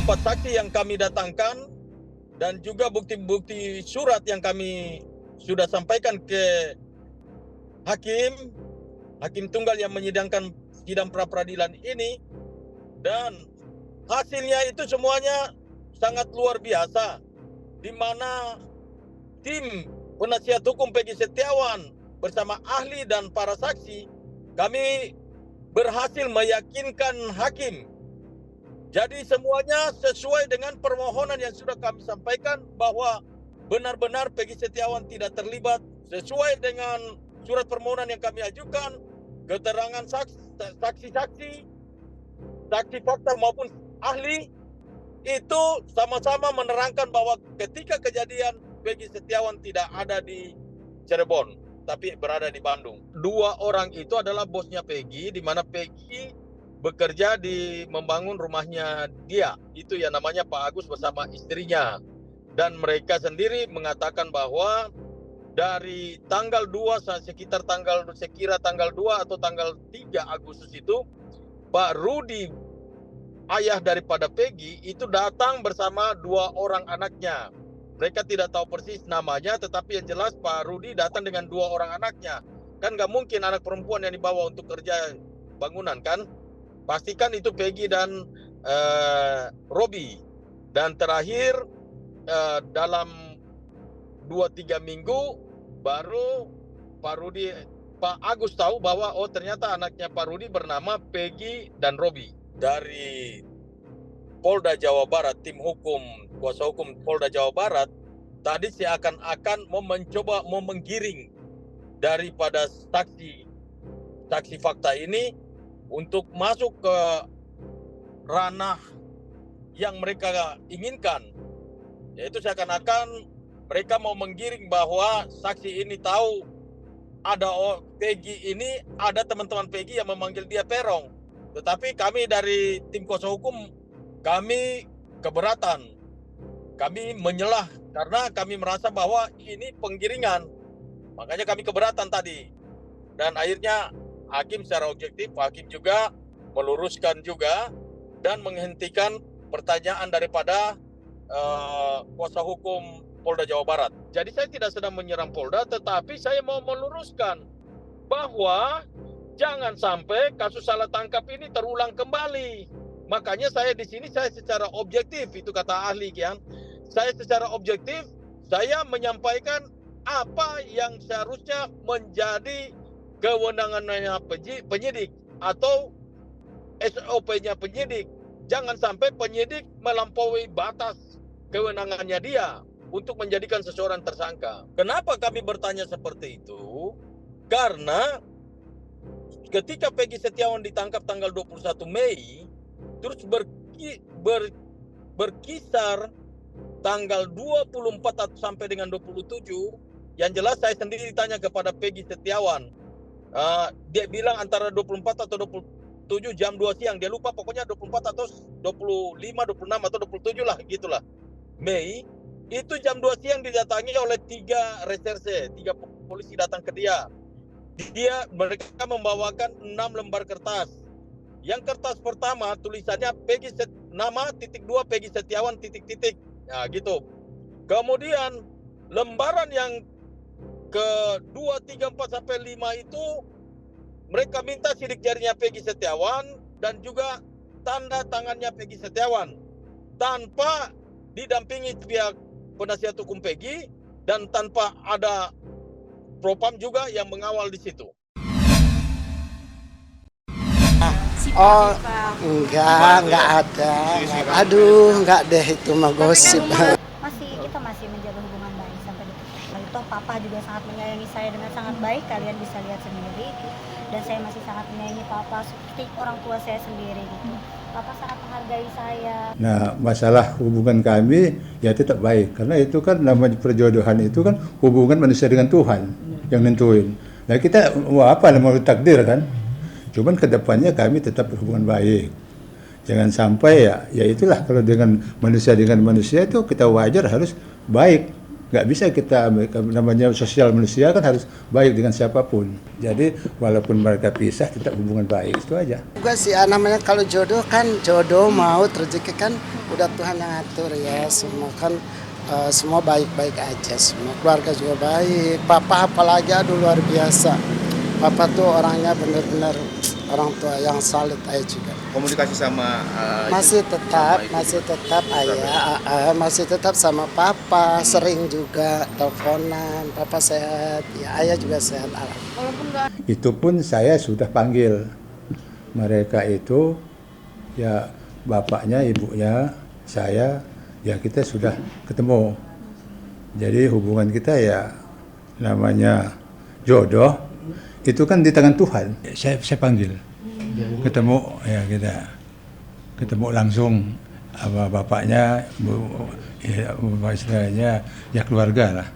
24 saksi yang kami datangkan dan juga bukti-bukti surat yang kami sudah sampaikan ke hakim tunggal yang menyidangkan sidang pra-peradilan ini, dan hasilnya itu semuanya sangat luar biasa, di mana tim penasihat hukum Peggy Setiawan bersama ahli dan para saksi, kami berhasil meyakinkan hakim. Jadi semuanya sesuai dengan permohonan yang sudah kami sampaikan, bahwa benar-benar Peggy Setiawan tidak terlibat sesuai dengan surat permohonan yang kami ajukan, keterangan saksi-saksi, saksi fakta maupun ahli itu sama-sama menerangkan bahwa ketika kejadian Peggy Setiawan tidak ada di Cirebon, tapi berada di Bandung. 2 orang itu adalah bosnya Peggy, di mana Peggy bekerja di membangun rumahnya dia. Itu yang namanya Pak Agus bersama istrinya. Dan mereka sendiri mengatakan bahwa dari tanggal 2 sekitar tanggal 2 atau tanggal 3 Agustus itu, Pak Rudi, ayah daripada Peggy, itu datang bersama 2 orang anaknya. Mereka tidak tahu persis namanya, tetapi yang jelas Pak Rudi datang dengan 2 orang anaknya. Kan nggak mungkin anak perempuan yang dibawa untuk kerja bangunan, kan? Pastikan itu Peggy dan Robi. Dan terakhir dalam 2-3 minggu baru Pak Agus tahu bahwa ternyata anaknya Pak Rudi bernama Peggy dan Robi. Dari Polda Jawa Barat, tim hukum, kuasa hukum Polda Jawa Barat, tadi seakan-akan mencoba menggiring daripada saksi fakta ini untuk masuk ke ranah yang mereka inginkan, yaitu seakan-akan mereka mau menggiring bahwa saksi ini tahu ada Peggy ini, ada teman-teman Peggy yang memanggil dia Perong. Tetapi kami dari tim kuasa hukum, kami keberatan, kami menyelah karena kami merasa bahwa ini penggiringan, makanya kami keberatan tadi. Dan akhirnya hakim secara objektif, hakim juga meluruskan juga dan menghentikan pertanyaan daripada kuasa hukum Polda Jawa Barat. Jadi saya tidak sedang menyerang Polda, tetapi saya mau meluruskan bahwa jangan sampai kasus salah tangkap ini terulang kembali. Makanya saya di sini saya secara objektif, itu kata ahli Kian, saya secara objektif saya menyampaikan apa yang seharusnya menjadi kewenangannya penyidik atau SOP-nya penyidik. Jangan sampai penyidik melampaui batas kewenangannya dia untuk menjadikan seseorang tersangka. Kenapa kami bertanya seperti itu? Karena ketika Peggy Setiawan ditangkap tanggal 21 Mei, terus berkisar tanggal 24 sampai dengan 27, yang jelas saya sendiri ditanya kepada Peggy Setiawan. Dia bilang antara 24 atau 27 jam 2 siang. Dia lupa, pokoknya 24 atau 25, 26 atau 27 lah, gitulah. Mei, itu jam 2 siang didatangi oleh 3 reserse, 3 polisi datang ke dia. Mereka membawakan 6 lembar kertas. Yang kertas pertama tulisannya nama _2 Peggy Setiawan .. Nah, gitu. Kemudian lembaran yang ke-2, 3, 4 sampai 5 itu mereka minta sidik jarinya Peggy Setiawan dan juga tanda tangannya Peggy Setiawan tanpa didampingi pihak penasihat hukum Peggy dan tanpa ada propam juga yang mengawal di situ. Oh, enggak ada. Aduh, enggak deh, itu mah gosip. Kita masih menjaga hubungan baik sampai detik ini. Toh papa juga sangat menyayangi saya dengan sangat baik, kalian bisa lihat sendiri. Dan saya masih sangat menyayangi papa seperti orang tua saya sendiri gitu. Papa sangat menghargai saya. Nah, masalah hubungan kami ya tetap baik, karena itu kan namanya perjodohan, itu kan hubungan manusia dengan Tuhan yang nentuin. Nah, kita mau apa, mau takdir kan. Cuman kedepannya kami tetap berhubungan baik. Jangan sampai ya itulah, kalau dengan manusia itu kita wajar harus baik. nggak bisa kita, namanya sosial manusia kan harus baik dengan siapapun. Jadi walaupun mereka pisah tetap hubungan baik, itu aja. Juga sih namanya kalau jodoh kan jodoh maut rezeki kan udah Tuhan yang atur ya, semua kan semua baik-baik aja, semua keluarga juga baik. Papa apalagi aduh luar biasa. Papa tuh orangnya benar-benar orang tua yang salut aja juga. Komunikasi sama Masih tetap ayah, masih tetap sama papa, sering juga teleponan, papa sehat, ya ayah juga sehat alhamdulillah. Itu pun saya sudah panggil mereka itu, ya bapaknya, ibunya, saya, ya kita sudah ketemu. Jadi hubungan kita ya namanya jodoh, itu kan di tangan Tuhan. Saya panggil, ketemu ya kita ketemu langsung sama bapaknya, ya, istilahnya ya keluarga lah.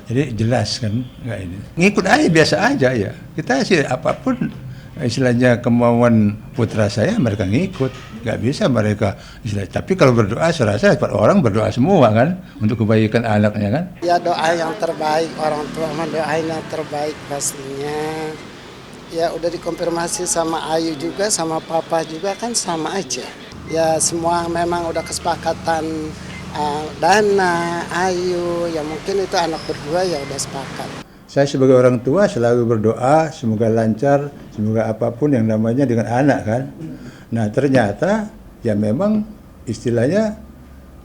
Jadi jelas kan nggak ini. Ngikut aja biasa aja ya. Kita sih apapun istilahnya kemauan putra saya mereka ngikut. Nggak bisa mereka istilahnya. Tapi kalau berdoa saya rasa orang berdoa semua kan untuk kebaikan anaknya kan. Ya doa yang terbaik, orang tua mendoain yang terbaik pastinya. Ya udah dikonfirmasi sama Ayu juga, sama Papa juga kan sama aja. Ya semua memang udah kesepakatan Dana, Ayu, ya mungkin itu anak berdua ya udah sepakat. Saya sebagai orang tua selalu berdoa semoga lancar, semoga apapun yang namanya dengan anak kan. Nah ternyata ya memang istilahnya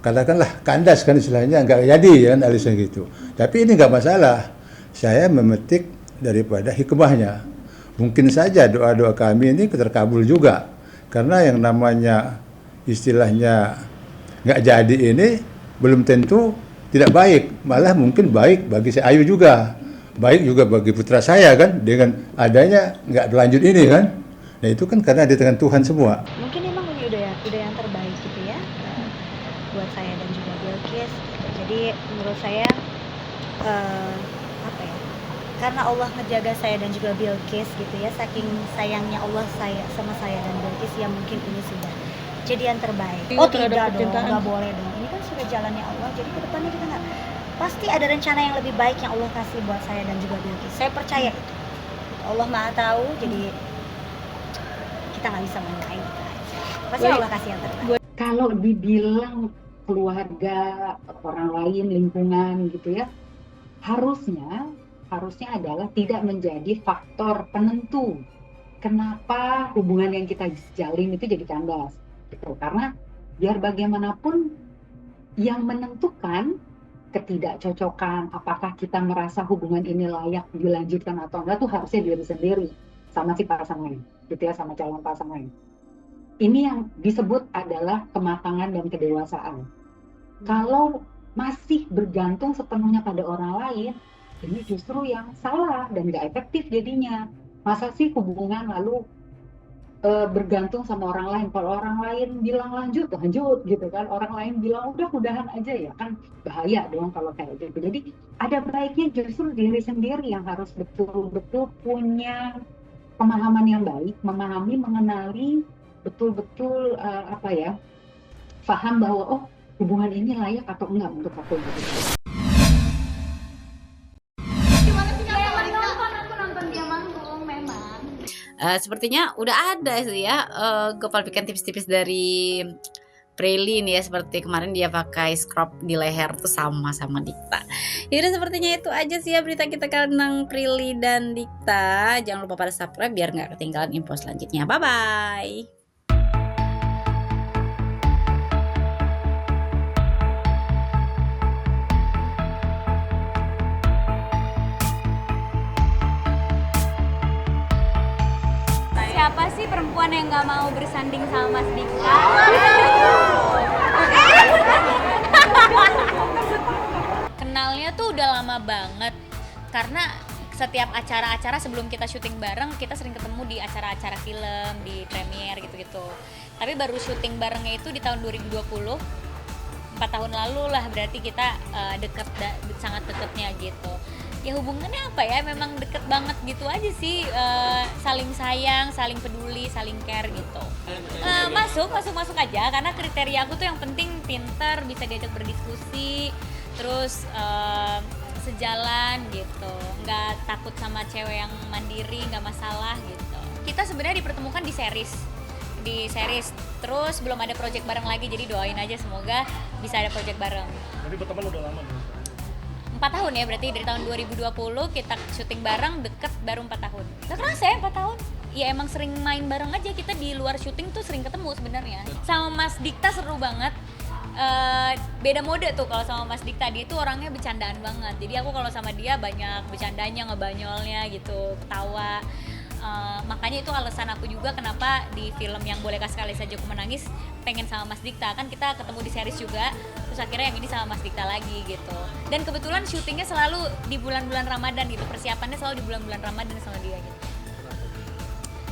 katakanlah kandas kan istilahnya nggak jadi kan alisnya gitu. Tapi ini nggak masalah. Saya memetik daripada hikmahnya. Mungkin saja doa-doa kami ini terkabul juga. Karena yang namanya istilahnya nggak jadi ini belum tentu tidak baik. Malah mungkin baik bagi si Ayu juga. Baik juga bagi putra saya kan. Dengan adanya nggak berlanjut ini kan. Nah itu kan karena di tangan Tuhan semua. Mungkin emang udah yang terbaik gitu ya buat saya dan juga Bilqis. Jadi menurut saya apa ya? Karena Allah ngejaga saya dan juga Bilqis gitu ya, saking sayangnya Allah sama saya dan Bilqis ya mungkin ini sudah jadi yang terbaik. Oh tidak dong, nggak boleh dong. Ini kan sudah jalannya Allah. Jadi ke depannya kita nggak pasti ada rencana yang lebih baik yang Allah kasih buat saya dan juga Bilqis. Saya percaya itu. Allah Maha tahu. Jadi kita nggak bisa menyangkain itu aja. Pasti Allah kasih yang terbaik. Kalau dibilang keluarga, orang lain, lingkungan gitu ya, harusnya adalah tidak menjadi faktor penentu kenapa hubungan yang kita jalin itu jadi kandas gitu. Karena biar bagaimanapun yang menentukan ketidakcocokan apakah kita merasa hubungan ini layak dilanjutkan atau enggak tuh harusnya diri sendiri sama si pasangan gitu ya, sama calon pasangan. Ini yang disebut adalah kematangan dan kedewasaan. Kalau masih bergantung sepenuhnya pada orang lain, ini justru yang salah dan nggak efektif jadinya. Masa sih hubungan lalu bergantung sama orang lain? Kalau orang lain bilang lanjut gitu kan. Orang lain bilang udahan aja ya kan, bahaya dong kalau kayak gitu. Jadi ada baiknya justru diri sendiri yang harus betul-betul punya pemahaman yang baik, memahami, mengenali betul-betul paham bahwa hubungan ini layak atau enggak untuk aku gitu. Sepertinya udah ada sih ya kepalpikan tips-tips dari Prilly nih ya, seperti kemarin dia pakai scrub di leher tuh sama Dikta. Yaudah sepertinya itu aja sih ya berita kita tentang Prilly dan Dikta. Jangan lupa pada subscribe biar nggak ketinggalan info selanjutnya. Bye bye. Siapa sih perempuan yang nggak mau bersanding sama Mas Dikta? Kenalnya tuh udah lama banget, karena setiap acara-acara sebelum kita syuting bareng, kita sering ketemu di acara-acara film, di premiere gitu-gitu. Tapi baru syuting barengnya itu di tahun 2020, 4 tahun lalu lah, berarti kita sangat deketnya gitu. Ya hubungannya apa ya, memang deket banget gitu aja sih, saling sayang, saling peduli, saling care gitu. Masuk aja, karena kriteria aku tuh yang penting pintar, bisa diajak berdiskusi, terus sejalan gitu, nggak takut sama cewek yang mandiri, nggak masalah gitu. Kita sebenarnya dipertemukan di series, terus belum ada project bareng lagi, jadi doain aja semoga bisa ada project bareng. Jadi berteman udah lama nih? 4 tahun ya, berarti dari tahun 2020 kita syuting bareng, deket baru 4 tahun. Gak kerasa ya 4 tahun? Ya emang sering main bareng aja, kita di luar syuting tuh sering ketemu sebenarnya. Sama Mas Dikta seru banget. Beda mode tuh kalau sama Mas Dikta, dia tuh orangnya bercandaan banget. Jadi aku kalau sama dia banyak bercandanya, ngebanyolnya gitu, ketawa. Makanya itu alasan aku juga kenapa di film yang Bolehkah Sekali Saja Aku Menangis pengen sama Mas Dikta, kan kita ketemu di series juga, terus akhirnya yang ini sama Mas Dikta lagi gitu. Dan kebetulan syutingnya selalu di bulan-bulan Ramadan gitu, persiapannya selalu di bulan-bulan Ramadan sama dia gitu.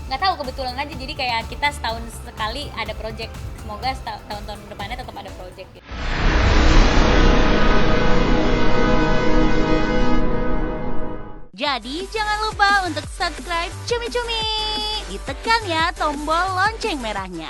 Nggak tahu, kebetulan aja, jadi kayak kita setahun sekali ada project, semoga tahun-tahun depannya tetap ada project gitu. Jadi jangan lupa untuk subscribe Cumi Cumi. Ditekan ya tombol lonceng merahnya.